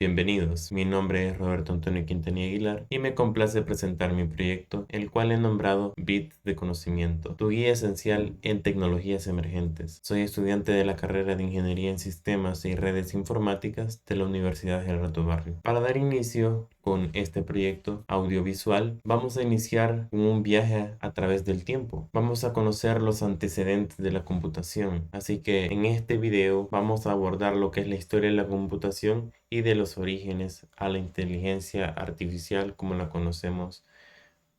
Bienvenidos, mi nombre es Roberto Antonio Quintanilla Aguilar y me complace presentar mi proyecto, el cual he nombrado Bits de Conocimiento, tu guía esencial en tecnologías emergentes. Soy estudiante de la carrera de Ingeniería en Sistemas y Redes Informáticas de la Universidad Gerardo Barrio. Para dar inicio con este proyecto audiovisual, vamos a iniciar un viaje a través del tiempo. Vamos a conocer los antecedentes de la computación, así que en este video vamos a abordar lo que es la historia de la computación y de los orígenes a la inteligencia artificial como la conocemos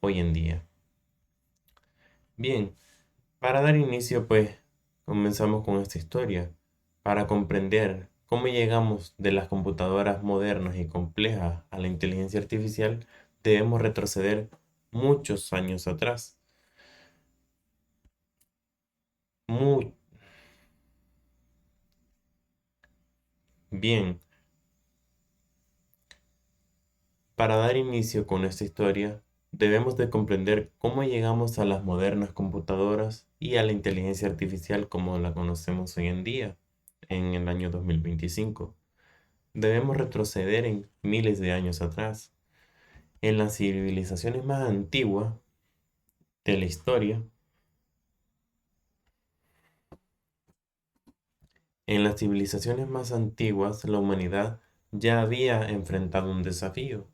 hoy en día. Bien, para dar inicio, pues comenzamos con esta historia. Para comprender cómo llegamos de las computadoras modernas y complejas a la inteligencia artificial, debemos retroceder muchos años atrás. Muy bien, para dar inicio con esta historia, debemos de comprender cómo llegamos a las modernas computadoras y a la inteligencia artificial como la conocemos hoy en día, en el año 2025. Debemos retroceder en miles de años atrás. En las civilizaciones más antiguas de la historia, en las civilizaciones más antiguas, la humanidad ya había enfrentado un desafío,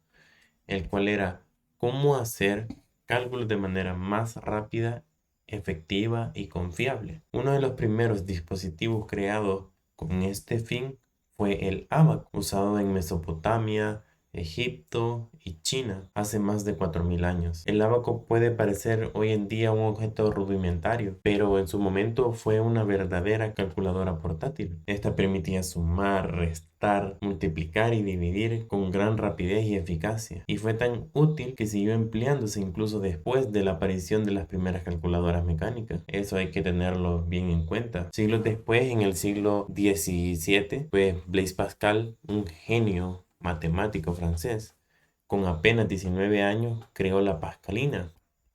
el cual era cómo hacer cálculos de manera más rápida, efectiva y confiable. Uno de los primeros dispositivos creados con este fin fue el ábaco, usado en Mesopotamia, Egipto y China hace más de 4000 años. El ábaco puede parecer hoy en día un objeto rudimentario, pero en su momento fue una verdadera calculadora portátil. Esta permitía sumar, restar, multiplicar y dividir con gran rapidez y eficacia, y fue tan útil que siguió empleándose incluso después de la aparición de las primeras calculadoras mecánicas. Eso hay que tenerlo bien en cuenta. Siglos después, en el siglo XVII, pues Blaise Pascal, un genio matemático francés, con apenas 19 años creó la Pascalina,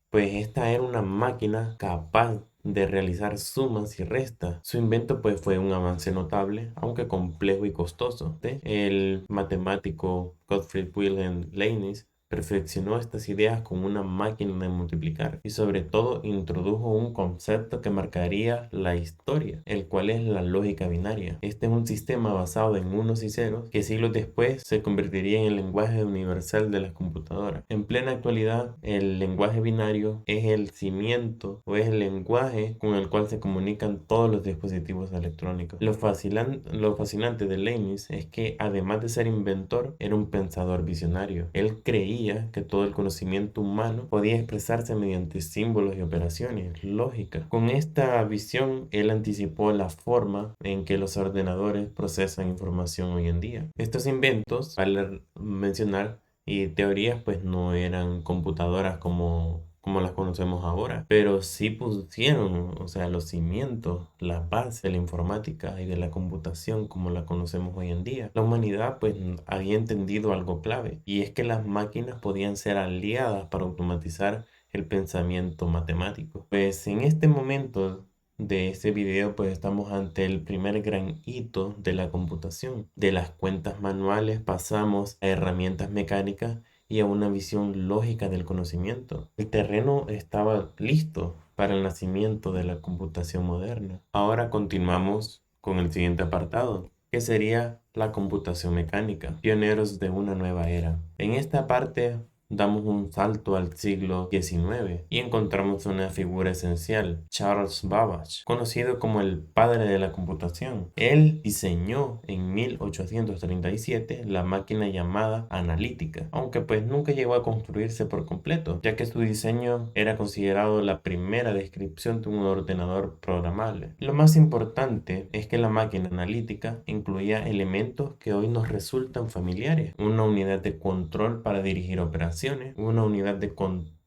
pues esta era una máquina capaz de realizar sumas y restas. Su invento pues fue un avance notable, aunque complejo y costoso. El matemático Gottfried Wilhelm Leibniz perfeccionó estas ideas con una máquina de multiplicar y sobre todo introdujo un concepto que marcaría la historia, el cual es la lógica binaria. Este es un sistema basado en unos y ceros que siglos después se convertiría en el lenguaje universal de las computadoras. En plena actualidad, el lenguaje binario es el cimiento o es el lenguaje con el cual se comunican todos los dispositivos electrónicos. Lo fascinante de Leibniz es que además de ser inventor, era un pensador visionario. Él creía que todo el conocimiento humano podía expresarse mediante símbolos y operaciones lógicas. Con esta visión, él anticipó la forma en que los ordenadores procesan información hoy en día. Estos inventos, vale mencionar, y teorías, pues no eran computadoras como las conocemos ahora, pero sí pusieron, o sea, los cimientos, la base de la informática y de la computación como la conocemos hoy en día. La humanidad pues había entendido algo clave, y es que las máquinas podían ser aliadas para automatizar el pensamiento matemático. Pues en este momento de este video pues estamos ante el primer gran hito de la computación. De las cuentas manuales pasamos a herramientas mecánicas y a una visión lógica del conocimiento. El terreno estaba listo para el nacimiento de la computación moderna. Ahora continuamos con el siguiente apartado, que sería la computación mecánica, pioneros de una nueva era. En esta parte damos un salto al siglo XIX y encontramos una figura esencial, Charles Babbage, conocido como el padre de la computación. Él diseñó en 1837 la máquina llamada analítica, aunque pues nunca llegó a construirse por completo, ya que su diseño era considerado la primera descripción de un ordenador programable. Lo más importante es que la máquina analítica incluía elementos que hoy nos resultan familiares: una unidad de control para dirigir operaciones, una unidad de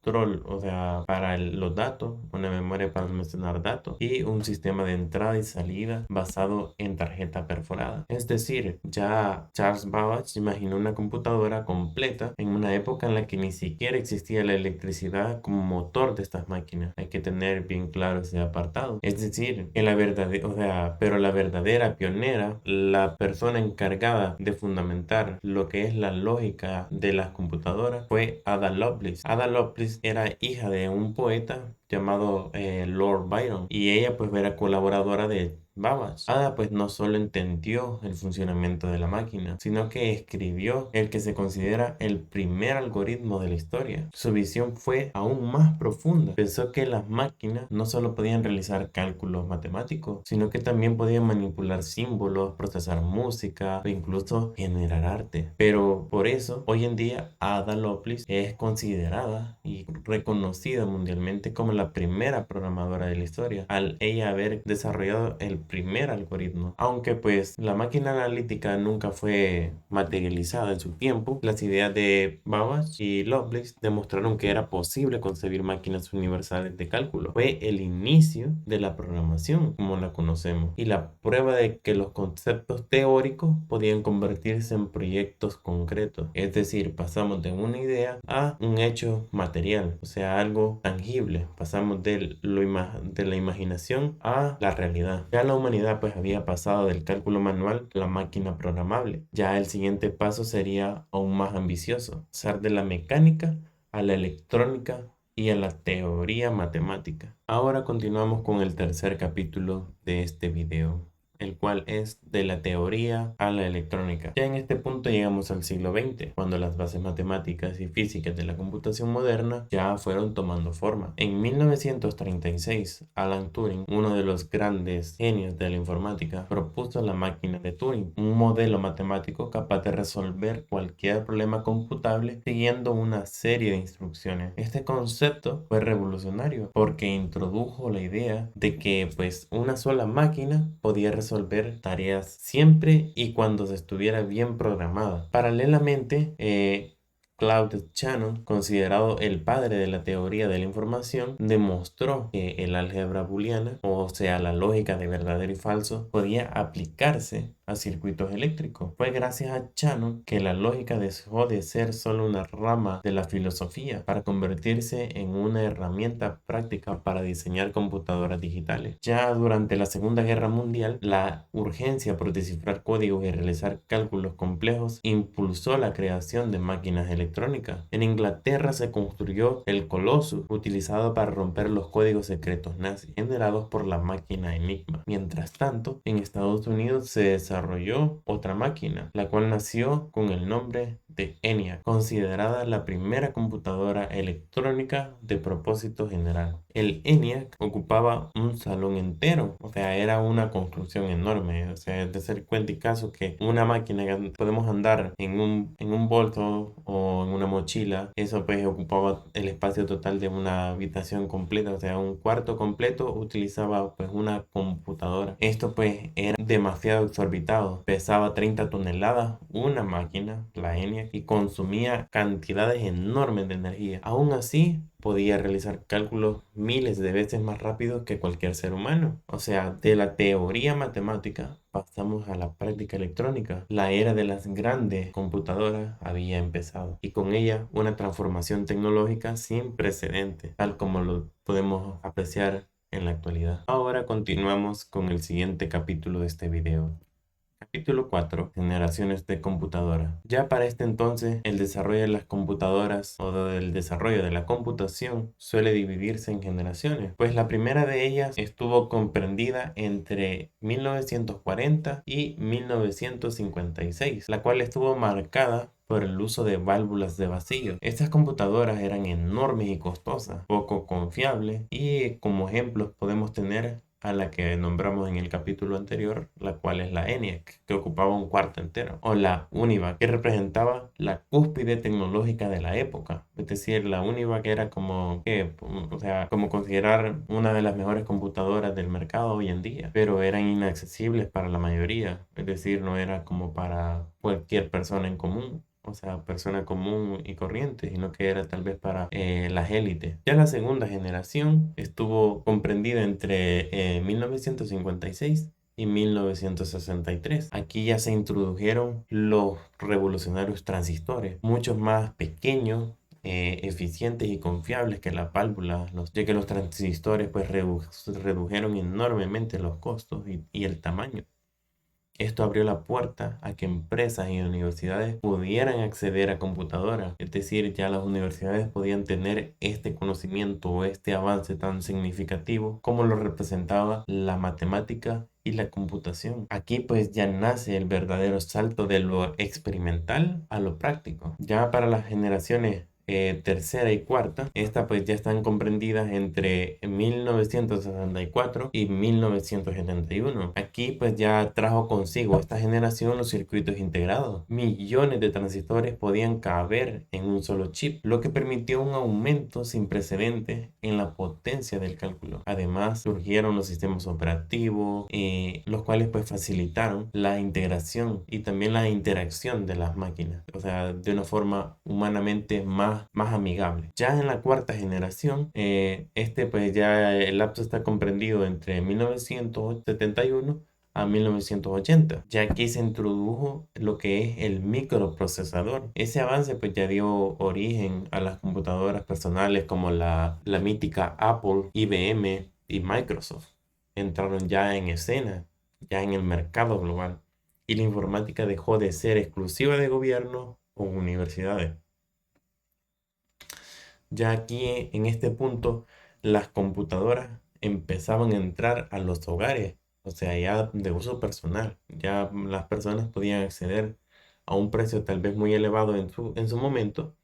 control, o sea, para los datos, una memoria para almacenar datos y un sistema de entrada y salida basado en tarjeta perforada. Es decir, ya Charles Babbage imaginó una computadora completa en una época en la que ni siquiera existía la electricidad como motor de estas máquinas. Hay que tener bien claro ese apartado. Es decir, que pero la verdadera pionera, la persona encargada de fundamentar lo que es la lógica de las computadoras, fue Ada Lovelace. Ada Lovelace era hija de un poeta llamado Lord Byron, y ella pues era colaboradora de Babbage. Ada pues no solo entendió el funcionamiento de la máquina, sino que escribió el que se considera el primer algoritmo de la historia. Su visión fue aún más profunda. Pensó que las máquinas no solo podían realizar cálculos matemáticos, sino que también podían manipular símbolos, procesar música o incluso generar arte. Pero por eso, hoy en día, Ada Lovelace es considerada y reconocida mundialmente como la primera programadora de la historia, al ella haber desarrollado el primer algoritmo. Aunque pues la máquina analítica nunca fue materializada en su tiempo, las ideas de Babbage y Lovelace demostraron que era posible concebir máquinas universales de cálculo. Fue el inicio de la programación como la conocemos y la prueba de que los conceptos teóricos podían convertirse en proyectos concretos. Es decir, pasamos de una idea a un hecho material, o sea, algo tangible. Pasamos de la imaginación a la realidad. Ya la humanidad pues había pasado del cálculo manual a la máquina programable. Ya el siguiente paso sería aún más ambicioso, pasar de la mecánica a la electrónica y a la teoría matemática. Ahora continuamos con el tercer capítulo de este video, el cual es de la teoría a la electrónica. Ya en este punto llegamos al siglo XX, cuando las bases matemáticas y físicas de la computación moderna ya fueron tomando forma. En 1936, Alan Turing, uno de los grandes genios de la informática, propuso la máquina de Turing, un modelo matemático capaz de resolver cualquier problema computable siguiendo una serie de instrucciones. Este concepto fue revolucionario porque introdujo la idea de que pues una sola máquina podía resolver tareas siempre y cuando se estuviera bien programada. Paralelamente, Claude Shannon, considerado el padre de la teoría de la información, demostró que el álgebra booleana, o sea, la lógica de verdadero y falso, podía aplicarse a circuitos eléctricos. Fue gracias a Shannon que la lógica dejó de ser solo una rama de la filosofía para convertirse en una herramienta práctica para diseñar computadoras digitales. Ya durante la Segunda Guerra Mundial, la urgencia por descifrar códigos y realizar cálculos complejos impulsó la creación de máquinas electrónicas. En Inglaterra se construyó el Colossus, utilizado para romper los códigos secretos nazis generados por la máquina Enigma. Mientras tanto, en Estados Unidos se desarrolló otra máquina, la cual nació con el nombre de ENIAC, considerada la primera computadora electrónica de propósito general. El ENIAC ocupaba un salón entero, o sea, era una construcción enorme, o sea, es de ser cuenta y caso que una máquina que podemos andar en un bolso o en una mochila, eso pues ocupaba el espacio total de una habitación completa, o sea, un cuarto completo utilizaba pues una computadora. Esto pues era demasiado exorbitado, pesaba 30 toneladas una máquina, la ENIAC, y consumía cantidades enormes de energía. Aún así, podía realizar cálculos miles de veces más rápido que cualquier ser humano. O sea, de la teoría matemática pasamos a la práctica electrónica. La era de las grandes computadoras había empezado y con ella una transformación tecnológica sin precedentes, tal como lo podemos apreciar en la actualidad. Ahora continuamos con el siguiente capítulo de este video. Capítulo 4. Generaciones de computadora. Ya para este entonces, el desarrollo de las computadoras o el desarrollo de la computación suele dividirse en generaciones, pues la primera de ellas estuvo comprendida entre 1940 y 1956, la cual estuvo marcada por el uso de válvulas de vacío. Estas computadoras eran enormes y costosas, poco confiables, y como ejemplos podemos tener a la que nombramos en el capítulo anterior, la cual es la ENIAC, que ocupaba un cuarto entero, o la UNIVAC, que representaba la cúspide tecnológica de la época. Es decir, la UNIVAC era como, o sea, como considerar una de las mejores computadoras del mercado hoy en día, pero eran inaccesibles para la mayoría, es decir, no era como para cualquier persona en común. o sea, persona común y corriente, sino que era tal vez para las élites. Ya la segunda generación estuvo comprendida entre 1956 y 1963. Aquí ya se introdujeron los revolucionarios transistores, muchos más pequeños, eficientes y confiables que las válvulas, ya que los transistores pues redujeron enormemente los costos y el tamaño. Esto abrió la puerta a que empresas y universidades pudieran acceder a computadoras. Es decir, ya las universidades podían tener este conocimiento o este avance tan significativo como lo representaba la matemática y la computación. Aquí pues ya nace el verdadero salto de lo experimental a lo práctico. Ya para las generaciones tercera y cuarta, estas pues ya están comprendidas entre 1964 y 1971. Aquí pues ya trajo consigo esta generación los circuitos integrados. Millones de transistores podían caber en un solo chip, lo que permitió un aumento sin precedentes en la potencia del cálculo. Además, surgieron los sistemas operativos, los cuales pues facilitaron la integración y también la interacción de las máquinas, o sea, de una forma humanamente más amigable. Ya en la cuarta generación, pues ya el lapso está comprendido entre 1971 a 1980. Ya aquí se introdujo lo que es el microprocesador. Ese avance pues ya dio origen a las computadoras personales como la mítica Apple, IBM y Microsoft. Entraron ya en escena, ya en el mercado global. Y la informática dejó de ser exclusiva de gobiernos o universidades. Ya aquí en este punto las computadoras empezaban a entrar a los hogares, o sea, ya de uso personal. Ya las personas podían acceder a un precio tal vez muy elevado en su momento,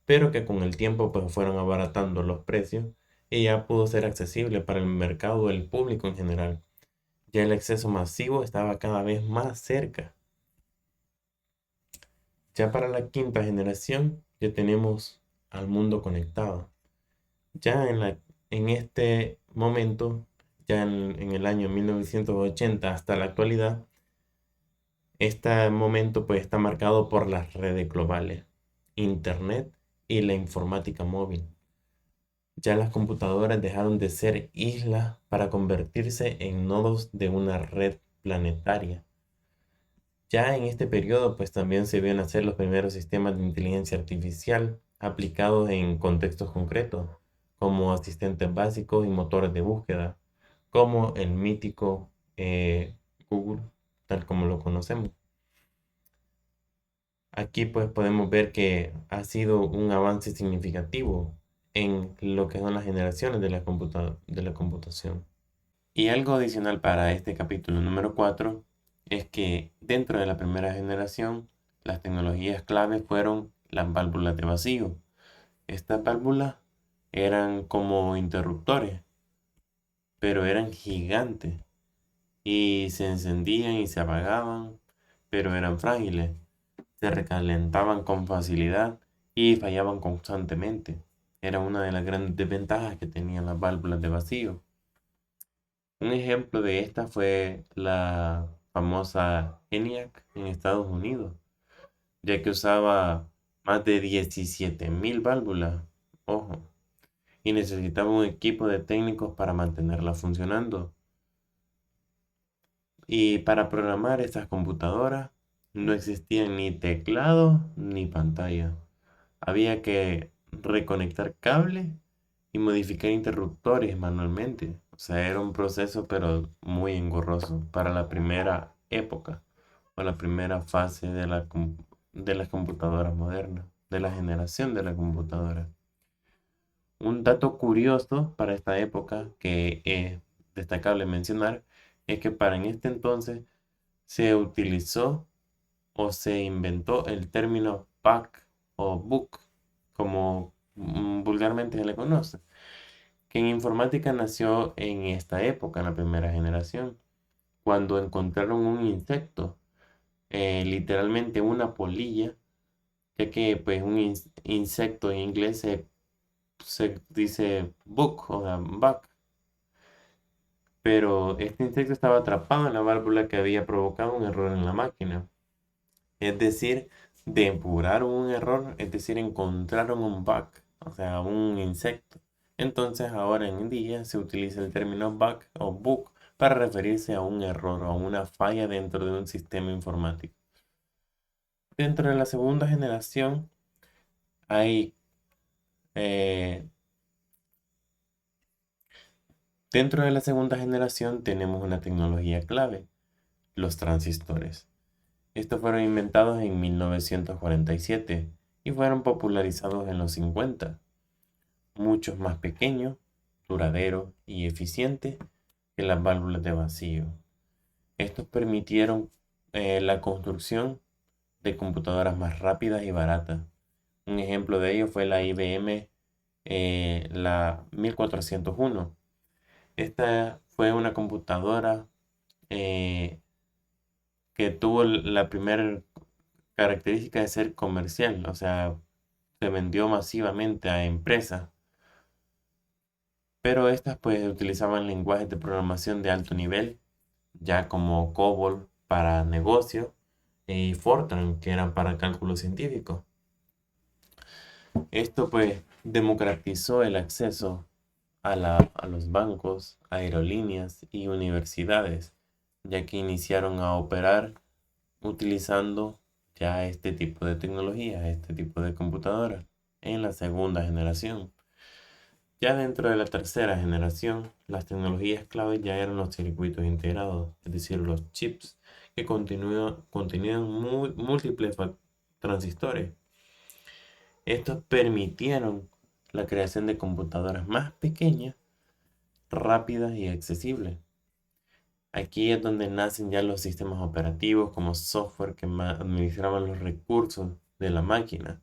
pero que con el tiempo pues fueron abaratando los precios y ya pudo ser accesible para el mercado del público en general. Ya el acceso masivo estaba cada vez más cerca. Ya para la quinta generación ya tenemos al mundo conectado. Ya en este momento, ya en el año 1980 hasta la actualidad, este momento pues está marcado por las redes globales, Internet y la informática móvil. Ya las computadoras dejaron de ser islas para convertirse en nodos de una red planetaria. Ya en este periodo pues también se vieron hacer los primeros sistemas de inteligencia artificial aplicados en contextos concretos, como asistentes básicos y motores de búsqueda, como el mítico Google, tal como lo conocemos. Aquí pues podemos ver que ha sido un avance significativo en lo que son las generaciones de de la computación. Y algo adicional para este capítulo número 4 es que dentro de la primera generación, las tecnologías clave fueron las válvulas de vacío. Estas válvulas eran como interruptores, pero eran gigantes y se encendían y se apagaban, pero eran frágiles. Se recalentaban con facilidad y fallaban constantemente. Era una de las grandes desventajas que tenían las válvulas de vacío. Un ejemplo de esta fue la famosa ENIAC en Estados Unidos, ya que usaba más de 17.000 válvulas, ojo, y necesitaba un equipo de técnicos para mantenerla funcionando. Y para programar estas computadoras no existían ni teclado ni pantalla. Había que reconectar cables y modificar interruptores manualmente. O sea, era un proceso pero muy engorroso para la primera época o la primera fase de de las computadoras modernas, de la generación de la computadora. Un dato curioso para esta época que es destacable mencionar es que para en este entonces se utilizó o se inventó el término pack o book, como vulgarmente se le conoce, que en informática nació en esta época, en la primera generación, cuando encontraron un insecto, literalmente una polilla, ya que pues un insecto en inglés se dice bug o sea, bug, pero este insecto estaba atrapado en la válvula que había provocado un error en la máquina. Es decir, depuraron un error, es decir, encontraron un bug, o sea, un insecto. Entonces ahora en día se utiliza el término bug o bug para referirse a un error o a una falla dentro de un sistema informático. Dentro de la segunda generación hay eh, dentro de la segunda generación tenemos una tecnología clave, los transistores. Estos fueron inventados en 1947 y fueron popularizados en los 50, muchos más pequeños, duraderos y eficientes que las válvulas de vacío. Estos permitieron la construcción de computadoras más rápidas y baratas. Un ejemplo de ello fue la IBM, la 1401. Esta fue una computadora eh, que tuvo la primera característica de ser comercial, o sea, se vendió masivamente a empresas, pero estas pues utilizaban lenguajes de programación de alto nivel, ya como COBOL para negocios y Fortran, que eran para cálculo científico. Esto pues democratizó el acceso a los bancos, aerolíneas y universidades, ya que iniciaron a operar utilizando ya este tipo de tecnología, este tipo de computadora, en la segunda generación. Ya dentro de la tercera generación, las tecnologías clave ya eran los circuitos integrados, es decir, los chips, que contenían múltiples transistores. Estos permitieron la creación de computadoras más pequeñas, rápidas y accesibles. Aquí es donde nacen ya los sistemas operativos como software que administraban los recursos de la máquina,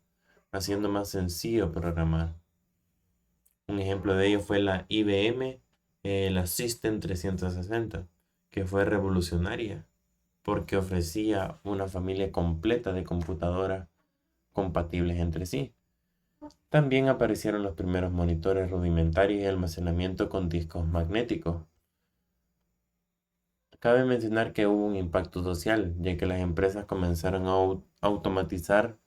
haciendo más sencillo programar. Un ejemplo de ello fue la IBM, la System 360, que fue revolucionaria porque ofrecía una familia completa de computadoras compatibles entre sí. También aparecieron los primeros monitores rudimentarios y almacenamiento con discos magnéticos. Cabe mencionar que hubo un impacto social, ya que las empresas comenzaron a automatizar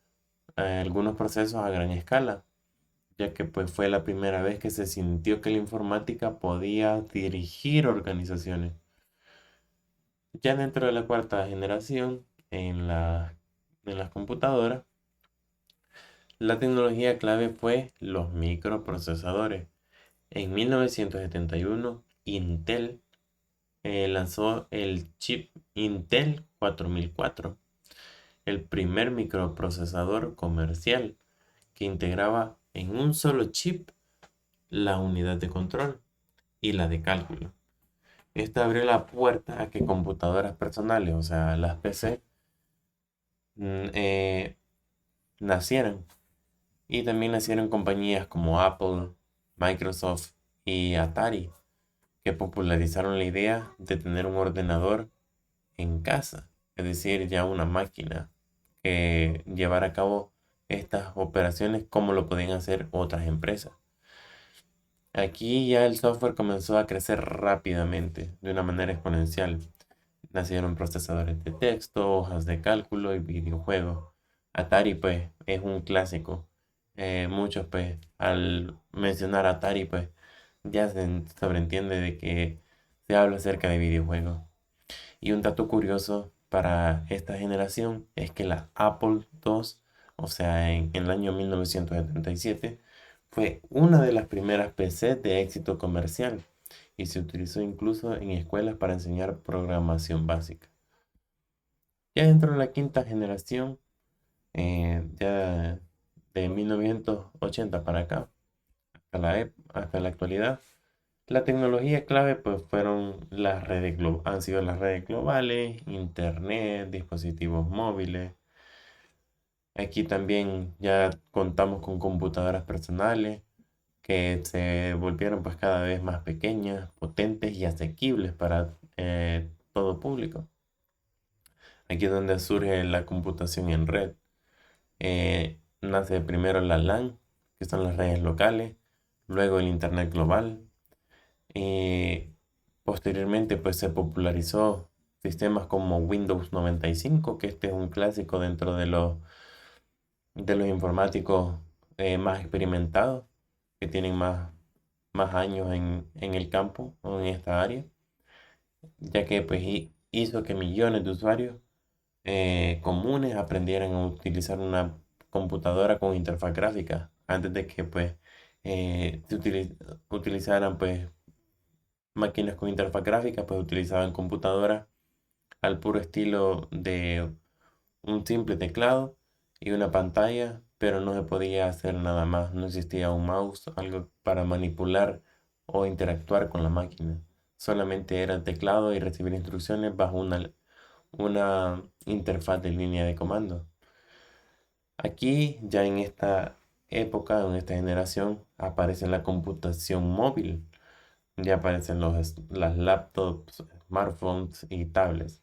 algunos procesos a gran escala, ya que pues fue la primera vez que se sintió que la informática podía dirigir organizaciones. Ya dentro de la cuarta generación, en las computadoras, la tecnología clave fue los microprocesadores. En 1971, Intel lanzó el chip Intel 4004, el primer microprocesador comercial que integraba en un solo chip la unidad de control y la de cálculo. Esta abrió la puerta a que computadoras personales, o sea, las PC, nacieran. Y también nacieron compañías como Apple, Microsoft y Atari, que popularizaron la idea de tener un ordenador en casa, es decir, ya una máquina que llevara a cabo estas operaciones como lo podían hacer otras empresas. Aquí ya el software comenzó a crecer rápidamente, de una manera exponencial. Nacieron procesadores de texto, hojas de cálculo y videojuegos. Atari, pues, es un clásico. Muchos, pues, al mencionar Atari, pues, ya se sobreentiende de que se habla acerca de videojuegos. Y un dato curioso para esta generación es que la Apple II, o sea, en el año 1977, fue una de las primeras PC de éxito comercial y se utilizó incluso en escuelas para enseñar programación básica. Ya dentro de la quinta generación, ya de 1980 para acá, hasta la actualidad, la tecnología clave pues fueron han sido las redes globales, internet, dispositivos móviles. Aquí también ya contamos con computadoras personales que se volvieron pues cada vez más pequeñas, potentes y asequibles para todo público. Aquí es donde surge la computación en red. Nace primero la LAN, que son las redes locales, luego el Internet global. Y posteriormente pues se popularizó sistemas como Windows 95, que este es un clásico dentro de los de los informáticos más experimentados, que tienen más años en el campo o en esta área, ya que pues hizo que millones de usuarios comunes aprendieran a utilizar una computadora con interfaz gráfica antes de que pues utilizaran pues máquinas con interfaz gráfica, pues utilizaban computadoras al puro estilo de un simple teclado y una pantalla, pero no se podía hacer nada más, no existía un mouse, algo para manipular o interactuar con la máquina. Solamente era el teclado y recibir instrucciones bajo una interfaz de línea de comando. Aquí, ya en esta época, en esta generación, aparece la computación móvil. Ya aparecen las laptops, smartphones y tablets.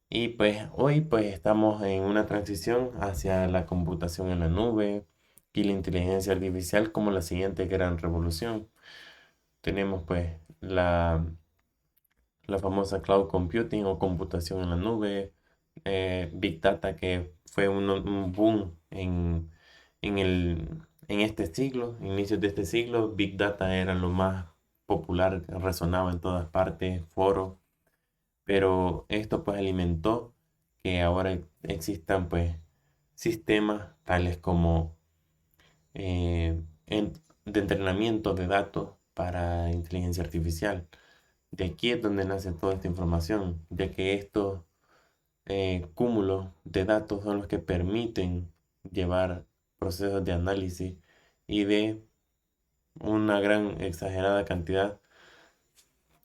Y pues hoy pues estamos en una transición hacia la computación en la nube y la inteligencia artificial como la siguiente gran revolución. Tenemos pues la famosa cloud computing o computación en la nube, Big Data, que fue un boom en este siglo, inicios de este siglo. Big Data era lo más popular, resonaba en todas partes, foros, pero esto pues alimentó que ahora existan pues sistemas tales como de entrenamiento de datos para inteligencia artificial. De aquí es donde nace toda esta información, de que estos cúmulos de datos son los que permiten llevar procesos de análisis y de una gran exagerada cantidad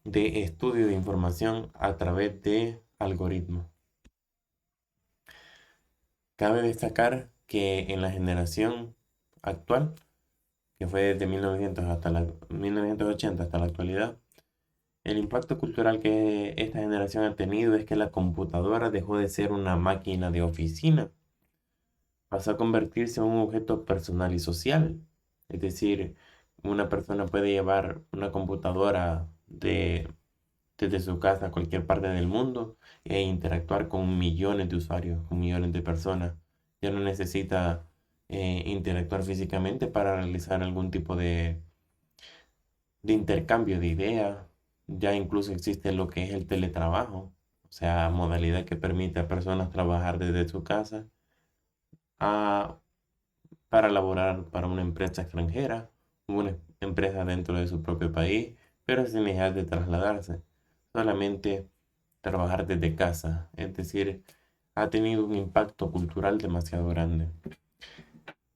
de estudio de información a través de algoritmos. Cabe destacar que en la generación actual, que fue desde 1980 hasta la actualidad, el impacto cultural que esta generación ha tenido es que la computadora dejó de ser una máquina de oficina, pasó a convertirse en un objeto personal y social. Es decir, una persona puede llevar una computadora desde su casa a cualquier parte del mundo e interactuar con millones de usuarios, con millones de personas. Ya no necesita interactuar físicamente para realizar algún tipo de intercambio de ideas. Ya incluso existe lo que es el teletrabajo, o sea, modalidad que permite a personas trabajar desde su casa a- para laborar para una empresa extranjera, una empresa dentro de su propio país, pero sin necesidad de trasladarse, solamente trabajar desde casa. Es decir, ha tenido un impacto cultural demasiado grande.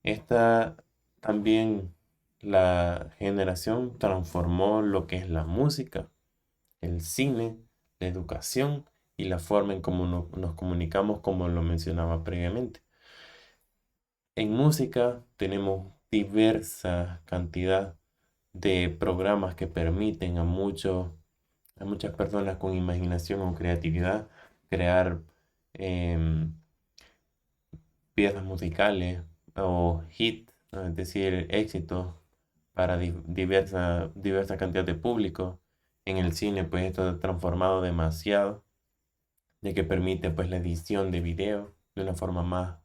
Esta también, la generación transformó lo que es la música, el cine, la educación y la forma en cómo nos comunicamos, como lo mencionaba previamente. En música tenemos diversa cantidad de programas que permiten a muchas personas con imaginación o creatividad crear em, piezas musicales o hits, ¿no? Es decir, éxitos para diversa cantidad de público. En el cine, pues esto ha transformado demasiado, ya que permite pues la edición de video de una forma más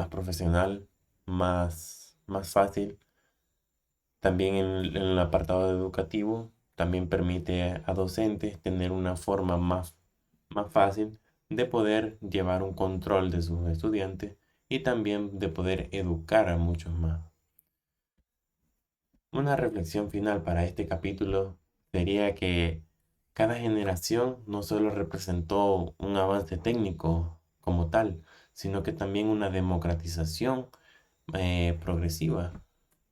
profesional, más fácil. También en el apartado educativo, también permite a docentes tener una forma más fácil de poder llevar un control de sus estudiantes y también de poder educar a muchos más. Una reflexión final para este capítulo sería que cada generación no solo representó un avance técnico como tal, sino que también una democratización progresiva.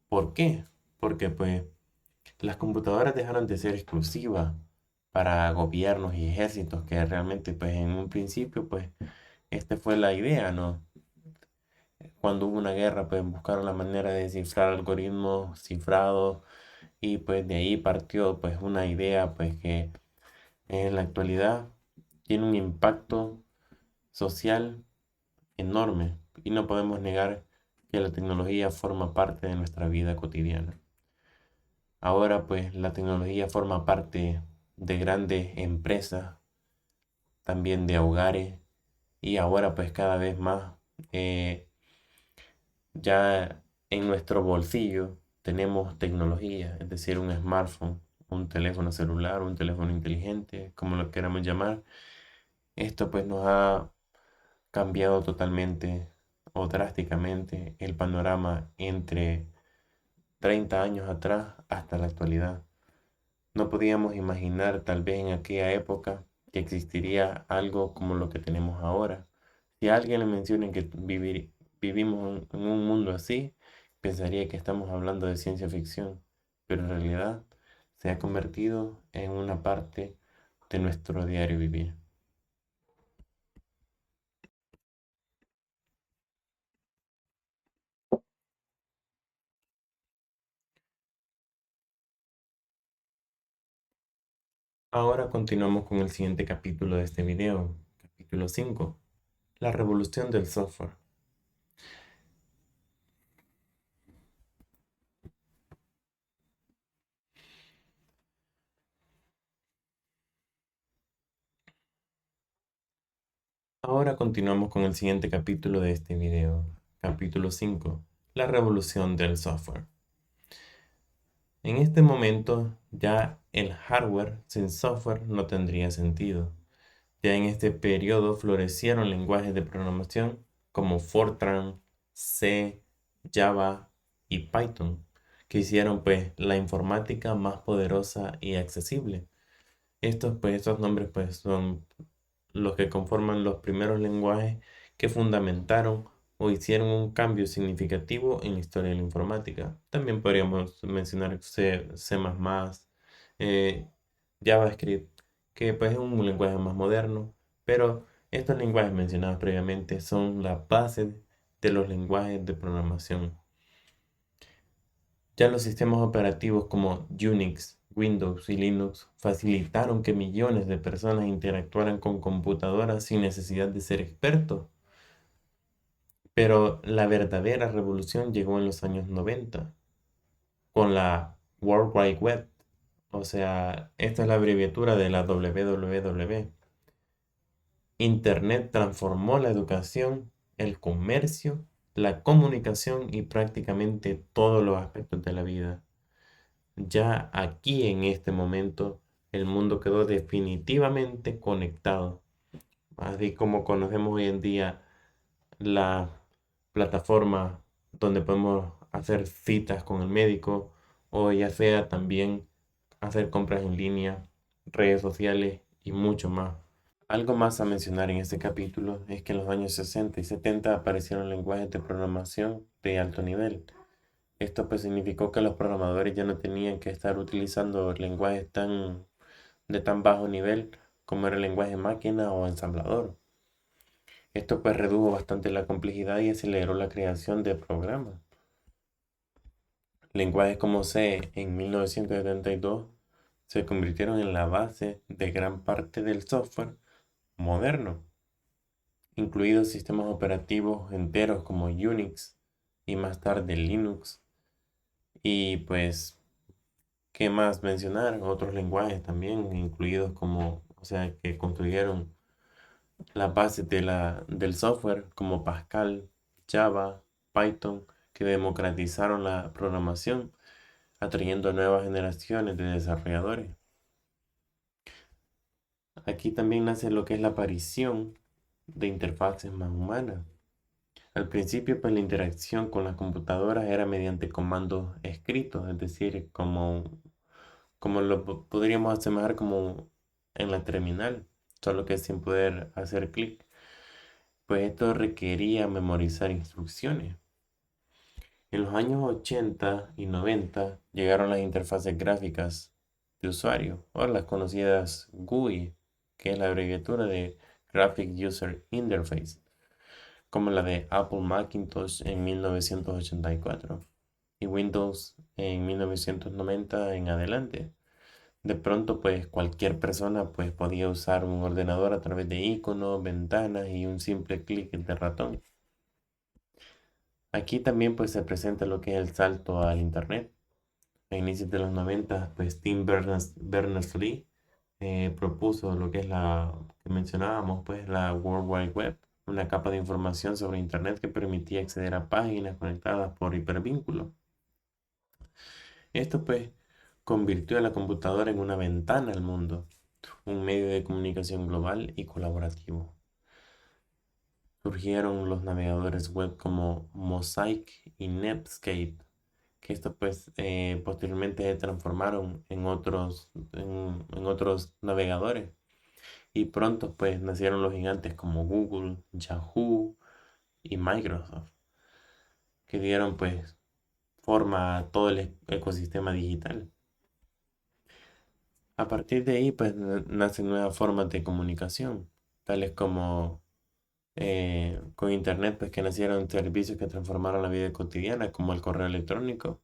¿Por qué? Porque pues las computadoras dejaron de ser exclusivas para gobiernos y ejércitos, que realmente pues en un principio pues esta fue la idea, ¿no? Cuando hubo una guerra pues buscaron la manera de descifrar algoritmos cifrados y pues de ahí partió pues una idea pues que en la actualidad tiene un impacto social enorme y no podemos negar que la tecnología forma parte de nuestra vida cotidiana. Ahora pues la tecnología forma parte de grandes empresas, también de hogares y ahora pues cada vez más Ya en nuestro bolsillo tenemos tecnología, es decir, un smartphone, un teléfono celular, un teléfono inteligente, como lo queramos llamar. Esto pues nos ha cambiado totalmente o drásticamente el panorama entre 30 años atrás hasta la actualidad. No podíamos imaginar tal vez en aquella época que existiría algo como lo que tenemos ahora. Si a alguien le menciona que vivimos en un mundo así, pensaría que estamos hablando de ciencia ficción, pero en realidad se ha convertido en una parte de nuestro diario vivir. Ahora continuamos con el siguiente capítulo de este video, capítulo 5, la revolución del software. Ahora continuamos con el siguiente capítulo de este video, capítulo 5, la revolución del software. En este momento ya el hardware sin software no tendría sentido. Ya en este periodo florecieron lenguajes de programación como Fortran, C, Java y Python, que hicieron pues la informática más poderosa y accesible. Estos nombres pues son los que conforman los primeros lenguajes que fundamentaron o hicieron un cambio significativo en la historia de la informática. También podríamos mencionar C++, eh, JavaScript, que pues es un lenguaje más moderno, pero estos lenguajes mencionados previamente son la base de los lenguajes de programación. Ya los sistemas operativos como Unix, Windows y Linux facilitaron que millones de personas interactuaran con computadoras sin necesidad de ser expertos. Pero la verdadera revolución llegó en los años 90 con la World Wide Web. O sea, esta es la abreviatura de la WWW. Internet transformó la educación, el comercio, la comunicación y prácticamente todos los aspectos de la vida. Ya aquí en este momento el mundo quedó definitivamente conectado. Así como conocemos hoy en día la plataforma donde podemos hacer citas con el médico o ya sea también hacer compras en línea, redes sociales y mucho más. Algo más a mencionar en este capítulo es que en los años 60 y 70 aparecieron lenguajes de programación de alto nivel. Esto pues significó que los programadores ya no tenían que estar utilizando lenguajes de tan bajo nivel como era el lenguaje máquina o ensamblador. Esto pues redujo bastante la complejidad y aceleró la creación de programas. Lenguajes como C en 1972 se convirtieron en la base de gran parte del software moderno, incluidos sistemas operativos enteros como Unix y más tarde Linux. Y pues ¿qué más mencionar? Otros lenguajes también incluidos como, o sea, que construyeron las bases del software como Pascal, Java, Python, que democratizaron la programación, atrayendo a nuevas generaciones de desarrolladores. Aquí también nace lo que es la aparición de interfaces más humanas. Al principio, pues la interacción con las computadoras era mediante comandos escritos, es decir, como podríamos asemejar como en la terminal, solo que sin poder hacer clic. Pues esto requería memorizar instrucciones. En los años 80 y 90 llegaron las interfaces gráficas de usuario, o las conocidas GUI, que es la abreviatura de Graphic User Interface, como la de Apple Macintosh en 1984 y Windows en 1990 en adelante. De pronto, pues cualquier persona pues podía usar un ordenador a través de iconos, ventanas y un simple clic de ratón. Aquí también pues se presenta lo que es el salto al internet. A inicios de los 90 pues Tim Berners-Lee propuso lo que es la que mencionábamos, pues la World Wide Web, una capa de información sobre Internet que permitía acceder a páginas conectadas por hipervínculo. Esto pues convirtió a la computadora en una ventana al mundo, un medio de comunicación global y colaborativo. Surgieron los navegadores web como Mosaic y Netscape, que estos pues posteriormente se transformaron en otros navegadores. Y pronto pues nacieron los gigantes como Google, Yahoo y Microsoft, que dieron pues forma a todo el ecosistema digital. A partir de ahí pues nacen nuevas formas de comunicación, tales como con internet pues que nacieron servicios que transformaron la vida cotidiana, como el correo electrónico,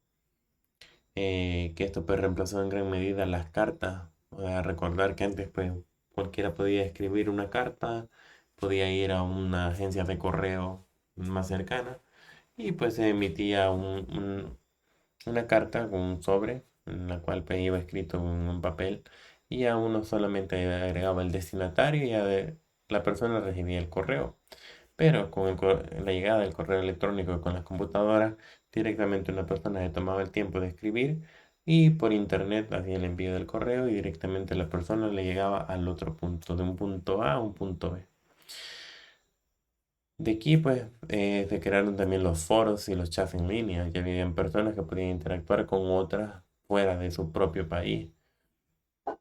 que esto pues reemplazó en gran medida las cartas. O sea, recordar que antes pues cualquiera podía escribir una carta, podía ir a una agencia de correo más cercana y pues se emitía una carta con un sobre en la cual pues iba escrito en un papel y a uno solamente agregaba el destinatario y la persona recibía el correo. Pero con la llegada del correo electrónico con las computadoras, directamente una persona se tomaba el tiempo de escribir y por internet hacía el envío del correo y directamente la persona le llegaba al otro punto, de un punto A a un punto B. De aquí pues se crearon también los foros y los chats en línea, ya habían personas que podían interactuar con otras fuera de su propio país.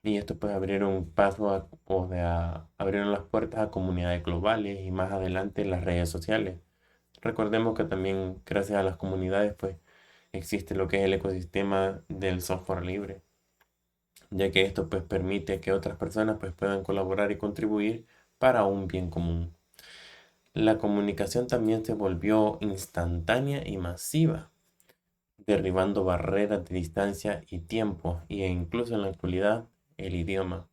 Y esto pues abrieron paso abrieron las puertas a comunidades globales y más adelante las redes sociales. Recordemos que también gracias a las comunidades pues existe lo que es el ecosistema del software libre, ya que esto pues permite que otras personas pues puedan colaborar y contribuir para un bien común. La comunicación también se volvió instantánea y masiva, derribando barreras de distancia y tiempo, e incluso en la actualidad el idioma.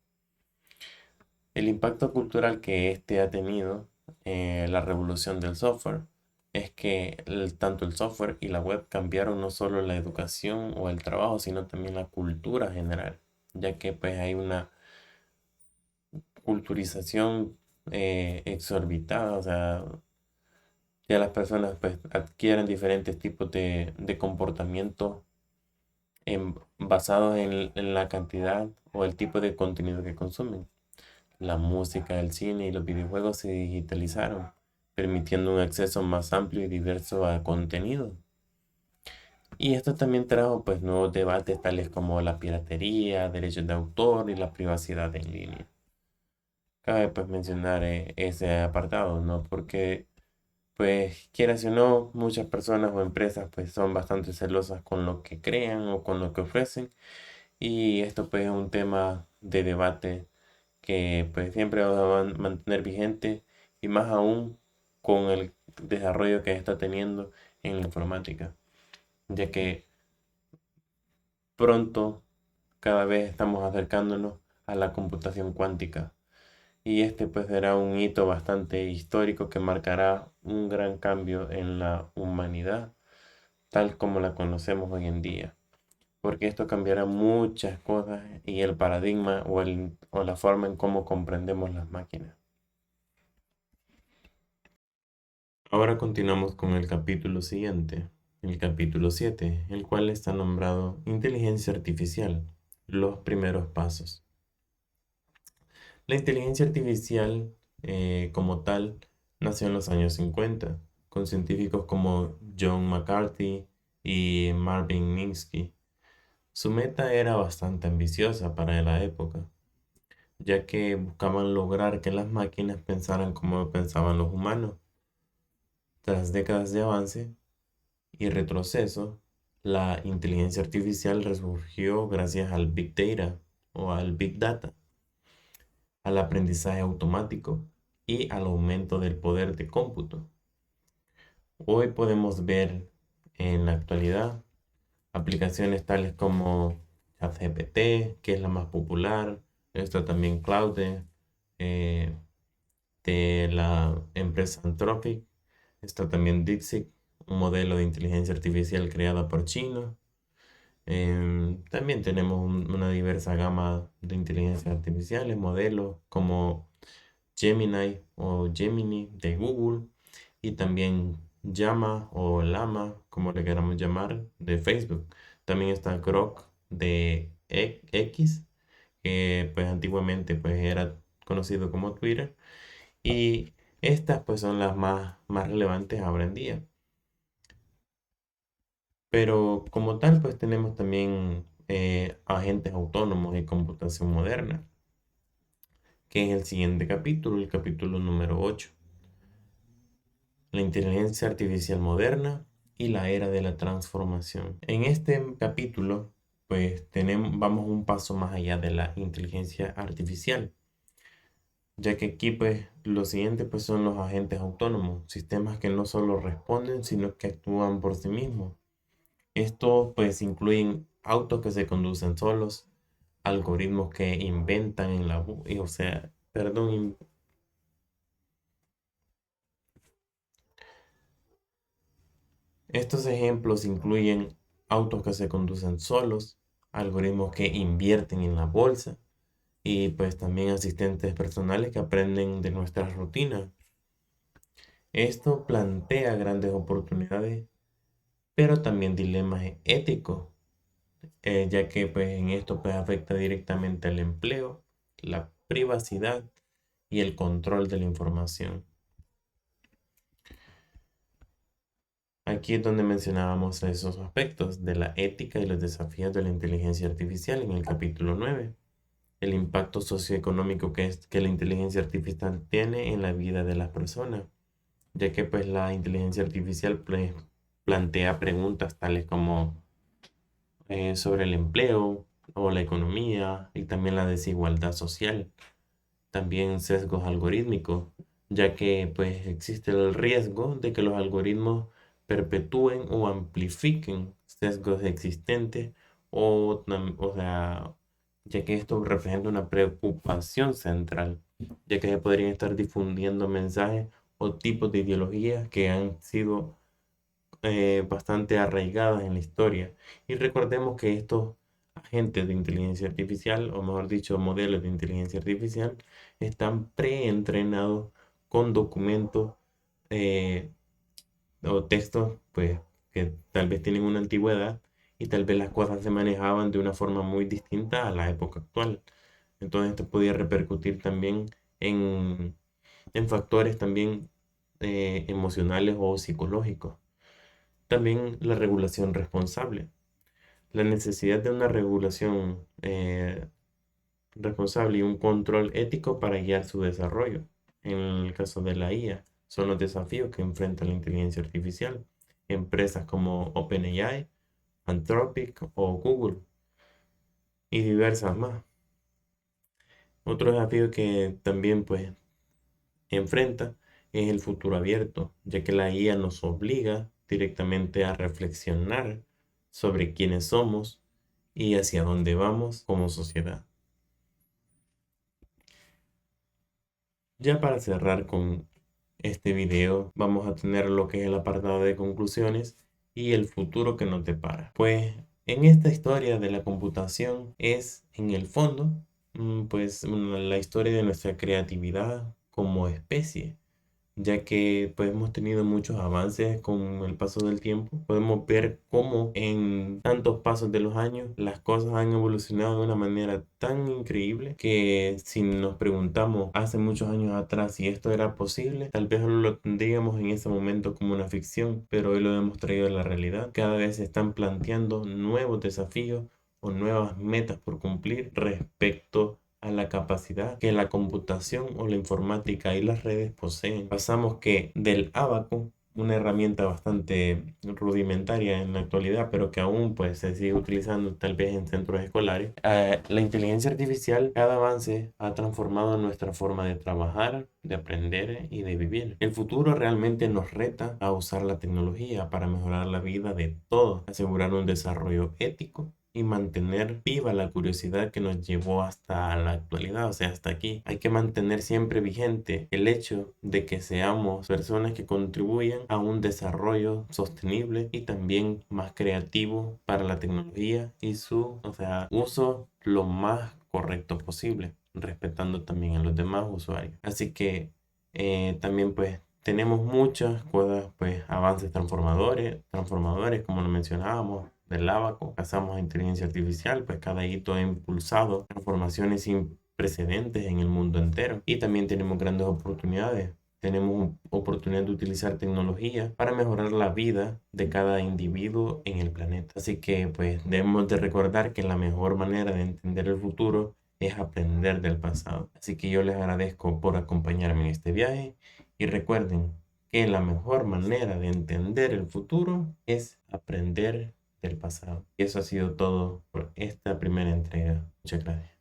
El impacto cultural que este ha tenido, la revolución del software, es que tanto el software y la web cambiaron no solo la educación o el trabajo, sino también la cultura general, ya que pues hay una culturización exorbitada, o sea, ya las personas pues adquieren diferentes tipos de comportamiento basados en la cantidad o el tipo de contenido que consumen. La música, el cine y los videojuegos se digitalizaron, permitiendo un acceso más amplio y diverso a contenido. Y esto también trajo pues nuevos debates tales como la piratería, derechos de autor y la privacidad en línea. Cabe pues mencionar ese apartado, ¿no? Porque pues quieras o no, muchas personas o empresas pues son bastante celosas con lo que crean o con lo que ofrecen y esto pues es un tema de debate que pues siempre va a mantener vigente y más aún con el desarrollo que está teniendo en la informática, ya que pronto cada vez estamos acercándonos a la computación cuántica y este pues será un hito bastante histórico que marcará un gran cambio en la humanidad tal como la conocemos hoy en día, porque esto cambiará muchas cosas y el paradigma o la forma en cómo comprendemos las máquinas. Ahora continuamos con el capítulo siguiente, el capítulo 7, el cual está nombrado Inteligencia Artificial, los primeros pasos. La inteligencia artificial como tal nació en los años 50, con científicos como John McCarthy y Marvin Minsky. Su meta era bastante ambiciosa para la época, ya que buscaban lograr que las máquinas pensaran como pensaban los humanos. Tras décadas de avance y retroceso, la inteligencia artificial resurgió gracias al Big Data o al Big Data, al aprendizaje automático y al aumento del poder de cómputo. Hoy podemos ver en la actualidad aplicaciones tales como ChatGPT, que es la más popular, está también Claude, eh, de la empresa Anthropic, está también DeepSeek, un modelo de inteligencia artificial creada por chinos. También tenemos una diversa gama de inteligencias artificiales, modelos como Gemini o Gemini de Google y también Llama o Llama, como le queramos llamar, de Facebook. También está Grok de X, que pues antiguamente pues era conocido como Twitter. Y estas pues son las más relevantes ahora en día. Pero como tal pues tenemos también agentes autónomos y computación moderna, que es el siguiente capítulo, el capítulo número 8. La inteligencia artificial moderna y la era de la transformación. En este capítulo, pues vamos un paso más allá de la inteligencia artificial, ya que aquí pues lo siguiente pues son los agentes autónomos, sistemas que no solo responden, sino que actúan por sí mismos. Estos pues incluyen autos que se conducen solos, algoritmos que inventan en o sea, perdón, estos ejemplos incluyen autos que se conducen solos, algoritmos que invierten en la bolsa y pues también asistentes personales que aprenden de nuestras rutinas. Esto plantea grandes oportunidades, pero también dilemas éticos, ya que pues en esto pues afecta directamente al empleo, la privacidad y el control de la información. Aquí es donde mencionábamos esos aspectos de la ética y los desafíos de la inteligencia artificial en el capítulo 9. El impacto socioeconómico que la inteligencia artificial tiene en la vida de las personas, ya que pues la inteligencia artificial pues, plantea preguntas tales como sobre el empleo o la economía y también la desigualdad social, también sesgos algorítmicos, ya que pues existe el riesgo de que los algoritmos perpetúen o amplifiquen sesgos existentes o sea, ya que esto representa una preocupación central, ya que se podrían estar difundiendo mensajes o tipos de ideologías que han sido bastante arraigadas en la historia. Y recordemos que estos agentes de inteligencia artificial, o mejor dicho, modelos de inteligencia artificial, están preentrenados con documentos eh, o textos, pues, que tal vez tienen una antigüedad y tal vez las cosas se manejaban de una forma muy distinta a la época actual. Entonces esto podía repercutir también en, en factores también emocionales o psicológicos. También la regulación responsable. La necesidad de una regulación responsable y un control ético para guiar su desarrollo. En el caso de la IA, son los desafíos que enfrenta la inteligencia artificial. Empresas como OpenAI, Anthropic o Google y diversas más. Otro desafío que también pues enfrenta es el futuro abierto, ya que la IA nos obliga directamente a reflexionar sobre quiénes somos y hacia dónde vamos como sociedad. Ya para cerrar con este video, vamos a tener lo que es el apartado de conclusiones y el futuro que nos depara. Pues en esta historia de la computación es, en el fondo, pues la historia de nuestra creatividad como especie, ya que pues hemos tenido muchos avances con el paso del tiempo. Podemos ver cómo en tantos pasos de los años las cosas han evolucionado de una manera tan increíble que si nos preguntamos hace muchos años atrás si esto era posible, tal vez lo tendríamos en ese momento como una ficción, pero hoy lo hemos traído a la realidad. Cada vez se están planteando nuevos desafíos o nuevas metas por cumplir respecto a la capacidad que la computación o la informática y las redes poseen. Pasamos que del ábaco, una herramienta bastante rudimentaria en la actualidad, pero que aún pues se sigue utilizando tal vez en centros escolares. La inteligencia artificial, cada avance ha transformado nuestra forma de trabajar, de aprender y de vivir. El futuro realmente nos reta a usar la tecnología para mejorar la vida de todos, asegurar un desarrollo ético y mantener viva la curiosidad que nos llevó hasta la actualidad, o sea, hasta aquí. Hay que mantener siempre vigente el hecho de que seamos personas que contribuyan a un desarrollo sostenible y también más creativo para la tecnología y su, o sea, uso lo más correcto posible. respetando también a los demás usuarios. Así que también pues tenemos muchas cosas, pues avances transformadores como lo mencionábamos, del Abaco. Pasamos a inteligencia artificial, pues cada hito ha impulsado transformaciones sin precedentes en el mundo entero. Y también tenemos grandes oportunidades. Tenemos oportunidad de utilizar tecnología para mejorar la vida de cada individuo en el planeta. Así que pues debemos de recordar que la mejor manera de entender el futuro es aprender del pasado. Así que yo les agradezco por acompañarme en este viaje y recuerden que la mejor manera de entender el futuro es aprender del pasado. Y eso ha sido todo por esta primera entrega. Muchas gracias.